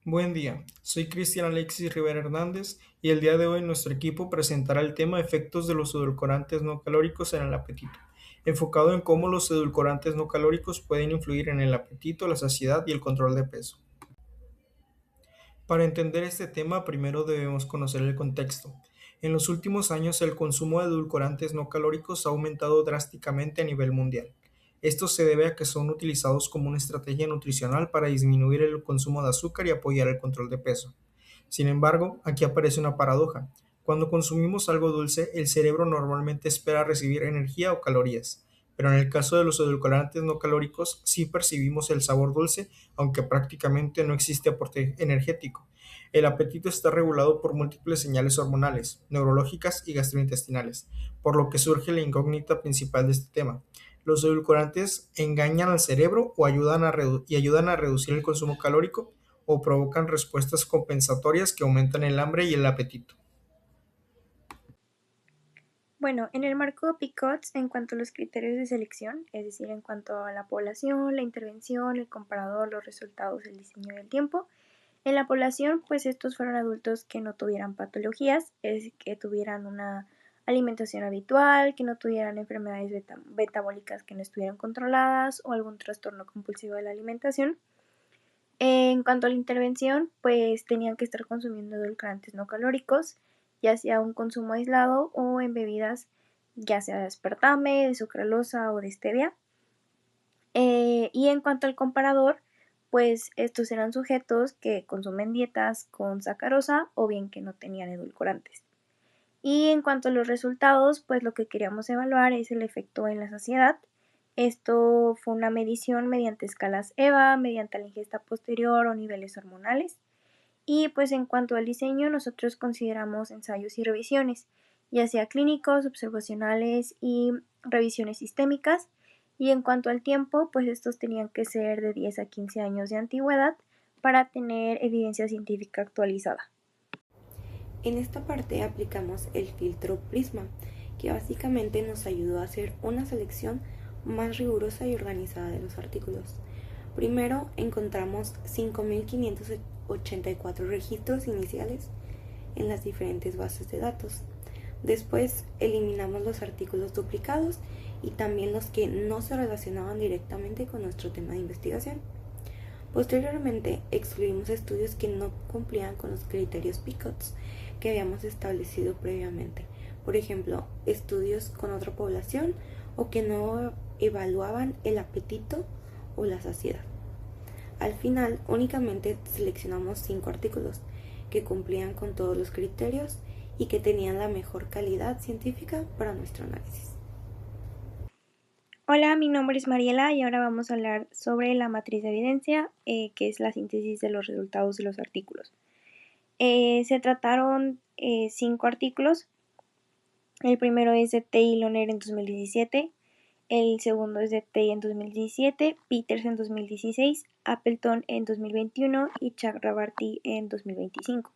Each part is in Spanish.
Buen día, soy Cristian Alexis Rivera Hernández y el día de hoy nuestro equipo presentará el tema efectos de los edulcorantes no calóricos en el apetito, enfocado en cómo los edulcorantes no calóricos pueden influir en el apetito, la saciedad y el control de peso. Para entender este tema, primero debemos conocer el contexto. En los últimos años, el consumo de edulcorantes no calóricos ha aumentado drásticamente a nivel mundial. Esto se debe a que son utilizados como una estrategia nutricional para disminuir el consumo de azúcar y apoyar el control de peso. Sin embargo, aquí aparece una paradoja. Cuando consumimos algo dulce, el cerebro normalmente espera recibir energía o calorías, pero en el caso de los edulcorantes no calóricos, sí percibimos el sabor dulce, aunque prácticamente no existe aporte energético. El apetito está regulado por múltiples señales hormonales, neurológicas y gastrointestinales, por lo que surge la incógnita principal de este tema. ¿Los edulcorantes engañan al cerebro o ayudan a reducir el consumo calórico o provocan respuestas compensatorias que aumentan el hambre y el apetito? Bueno, en el marco PICOTS, en cuanto a los criterios de selección, es decir, en cuanto a la población, la intervención, el comparador, los resultados, el diseño del tiempo, en la población, pues estos fueron adultos que no tuvieran patologías, es decir, que tuvieran una alimentación habitual, que no tuvieran enfermedades metabólicas que no estuvieran controladas o algún trastorno compulsivo de la alimentación. En cuanto a la intervención, pues tenían que estar consumiendo edulcorantes no calóricos, ya sea un consumo aislado o en bebidas, ya sea de aspartame, de sucralosa o de stevia. Y en cuanto al comparador, pues estos eran sujetos que consumen dietas con sacarosa o bien que no tenían edulcorantes. Y en cuanto a los resultados, pues lo que queríamos evaluar es el efecto en la saciedad. Esto fue una medición mediante escalas EVA, mediante la ingesta posterior o niveles hormonales. Y pues en cuanto al diseño, nosotros consideramos ensayos y revisiones, ya sea clínicos, observacionales y revisiones sistémicas. Y en cuanto al tiempo, pues estos tenían que ser de 10 a 15 años de antigüedad para tener evidencia científica actualizada. En esta parte aplicamos el filtro Prisma, que básicamente nos ayudó a hacer una selección más rigurosa y organizada de los artículos. Primero encontramos 5.584 registros iniciales en las diferentes bases de datos. Después eliminamos los artículos duplicados y también los que no se relacionaban directamente con nuestro tema de investigación. Posteriormente, excluimos estudios que no cumplían con los criterios PICOTS que habíamos establecido previamente. Por ejemplo, estudios con otra población o que no evaluaban el apetito o la saciedad. Al final, únicamente seleccionamos 5 artículos que cumplían con todos los criterios y que tenían la mejor calidad científica para nuestro análisis. Hola, mi nombre es Mariela y ahora vamos a hablar sobre la matriz de evidencia, que es la síntesis de los resultados de los artículos. Se trataron 5 artículos. El primero es de T. Loner en 2017, el segundo es de T. en 2017, Peters en 2016, Appleton en 2021 y Chakrabarty en 2025.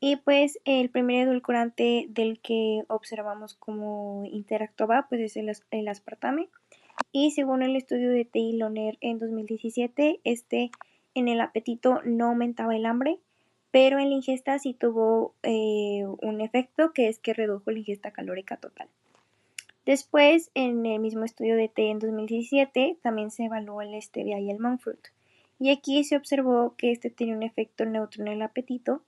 Y pues el primer edulcorante del que observamos cómo interactuaba pues es el aspartame. Y según el estudio de T. Loner en 2017, en el apetito no aumentaba el hambre, pero en la ingesta sí tuvo un efecto que es que redujo la ingesta calórica total. Después, en el mismo estudio de T en 2017, también se evaluó el stevia y el monk fruit. Y aquí se observó que tenía un efecto neutro en el apetito,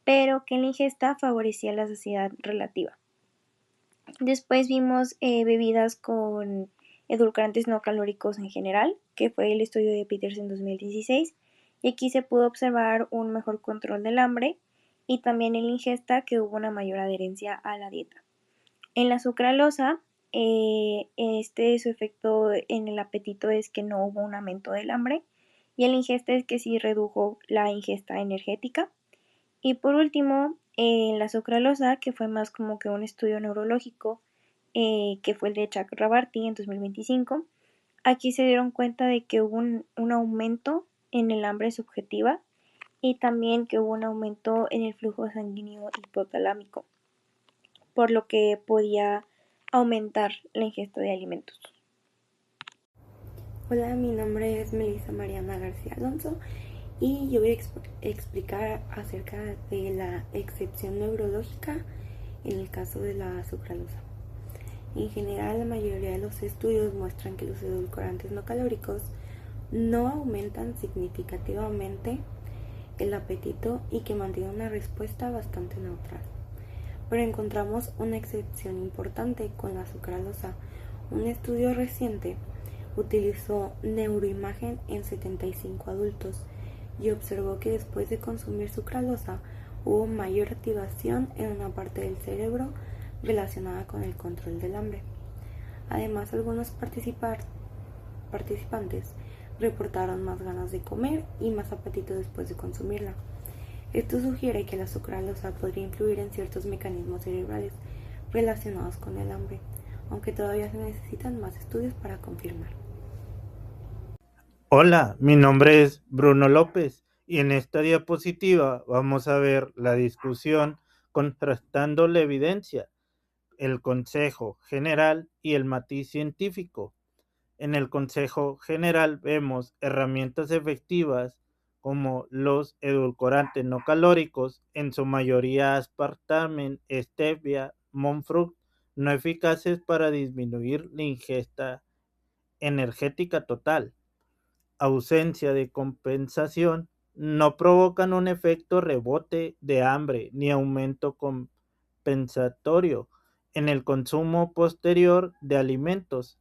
pero que en la ingesta favorecía la saciedad relativa. Después vimos bebidas con edulcorantes no calóricos en general, que fue el estudio de Peters en 2016, y aquí se pudo observar un mejor control del hambre y también en la ingesta que hubo una mayor adherencia a la dieta. En la sucralosa, su efecto en el apetito es que no hubo un aumento del hambre y en la ingesta es que sí redujo la ingesta energética. Y por último, en la sucralosa, que fue más como que un estudio neurológico, que fue el de Chakrabarty en 2025, aquí se dieron cuenta de que hubo un aumento en el hambre subjetiva y también que hubo un aumento en el flujo sanguíneo hipotalámico, por lo que podía aumentar la ingesta de alimentos. Hola, mi nombre es Melissa Mariana García Alonso Y yo voy a explicar acerca de la excepción neurológica en el caso de la sucralosa. En general, la mayoría de los estudios muestran que los edulcorantes no calóricos no aumentan significativamente el apetito y que mantienen una respuesta bastante neutral. Pero encontramos una excepción importante con la sucralosa. Un estudio reciente utilizó neuroimagen en 75 adultos y observó que después de consumir sucralosa hubo mayor activación en una parte del cerebro relacionada con el control del hambre. Además, algunos participantes reportaron más ganas de comer y más apetito después de consumirla. Esto sugiere que la sucralosa podría influir en ciertos mecanismos cerebrales relacionados con el hambre, aunque todavía se necesitan más estudios para confirmar. Hola, mi nombre es Bruno López y en esta diapositiva vamos a ver la discusión contrastando la evidencia, el consejo general y el matiz científico. En el consejo general vemos herramientas efectivas como los edulcorantes no calóricos, en su mayoría aspartame, stevia, monk fruit, no eficaces para disminuir la ingesta energética total, ausencia de compensación, no provocan un efecto rebote de hambre ni aumento compensatorio en el consumo posterior de alimentos,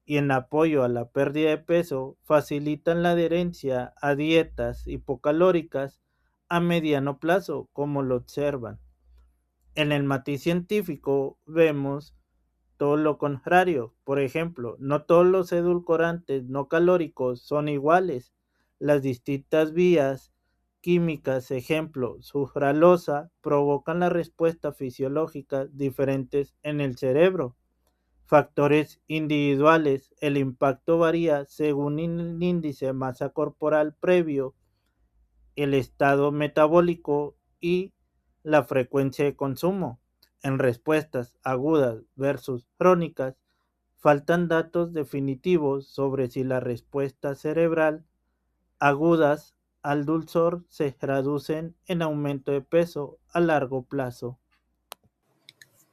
y en apoyo a la pérdida de peso facilitan la adherencia a dietas hipocalóricas a mediano plazo, como lo observan. En el matiz científico vemos todo lo contrario. Por ejemplo, no todos los edulcorantes no calóricos son iguales. Las distintas vías químicas, ejemplo, sucralosa, provocan la respuesta fisiológica diferentes en el cerebro. Factores individuales, el impacto varía según el índice de masa corporal previo, el estado metabólico y la frecuencia de consumo. En respuestas agudas versus crónicas, faltan datos definitivos sobre si la respuesta cerebral agudas al dulzor se traducen en aumento de peso a largo plazo.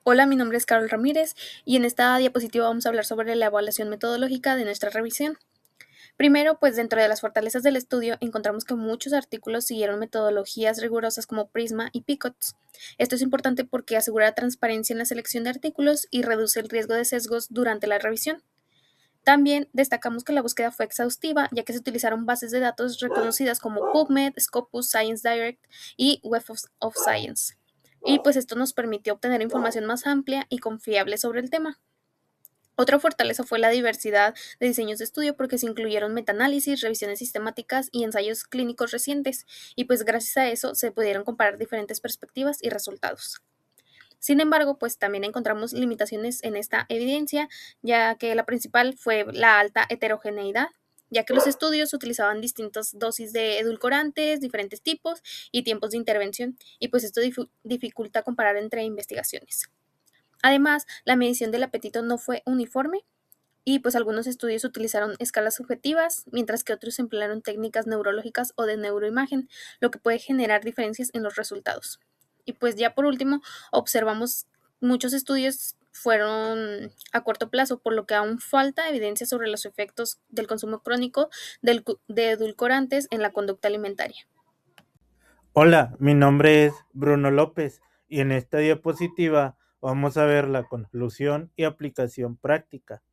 Hola, mi nombre es Carol Ramírez y en esta diapositiva vamos a hablar sobre la evaluación metodológica de nuestra revisión. Primero, pues dentro de las fortalezas del estudio encontramos que muchos artículos siguieron metodologías rigurosas como Prisma y PICOTS. Esto es importante porque asegura transparencia en la selección de artículos y reduce el riesgo de sesgos durante la revisión. También destacamos que la búsqueda fue exhaustiva, ya que se utilizaron bases de datos reconocidas como PubMed, Scopus, Science Direct y Web of Science. Y pues esto nos permitió obtener información más amplia y confiable sobre el tema. Otra fortaleza fue la diversidad de diseños de estudio porque se incluyeron metaanálisis, revisiones sistemáticas y ensayos clínicos recientes, y pues gracias a eso se pudieron comparar diferentes perspectivas y resultados. Sin embargo, pues también encontramos limitaciones en esta evidencia, ya que la principal fue la alta heterogeneidad, ya que los estudios utilizaban distintas dosis de edulcorantes, diferentes tipos y tiempos de intervención, y pues esto dificulta comparar entre investigaciones. Además, la medición del apetito no fue uniforme y pues algunos estudios utilizaron escalas subjetivas, mientras que otros emplearon técnicas neurológicas o de neuroimagen, lo que puede generar diferencias en los resultados. Y pues ya por último, observamos muchos estudios fueron a corto plazo, por lo que aún falta evidencia sobre los efectos del consumo crónico de edulcorantes en la conducta alimentaria. Hola, mi nombre es Bruno López y en esta diapositiva vamos a ver la conclusión y aplicación práctica.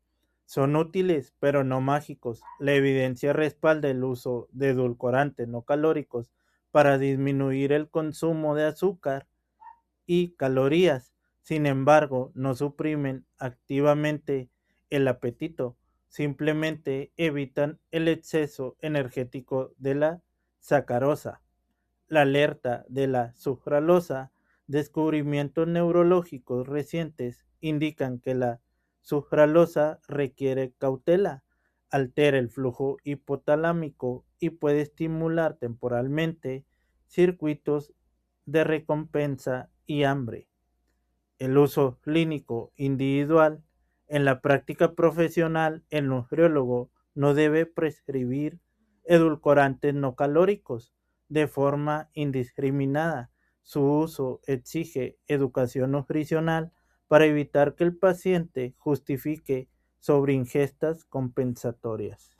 Son útiles, pero no mágicos. La evidencia respalda el uso de edulcorantes no calóricos para disminuir el consumo de azúcar y calorías. Sin embargo, no suprimen activamente el apetito, simplemente evitan el exceso energético de la sacarosa. La alerta de la sucralosa, descubrimientos neurológicos recientes indican que la sucralosa requiere cautela, altera el flujo hipotalámico y puede estimular temporalmente circuitos de recompensa y hambre. El uso clínico individual. En la práctica profesional, el nutriólogo no debe prescribir edulcorantes no calóricos, de forma indiscriminada. Su uso exige educación nutricional para evitar que el paciente justifique sobreingestas compensatorias.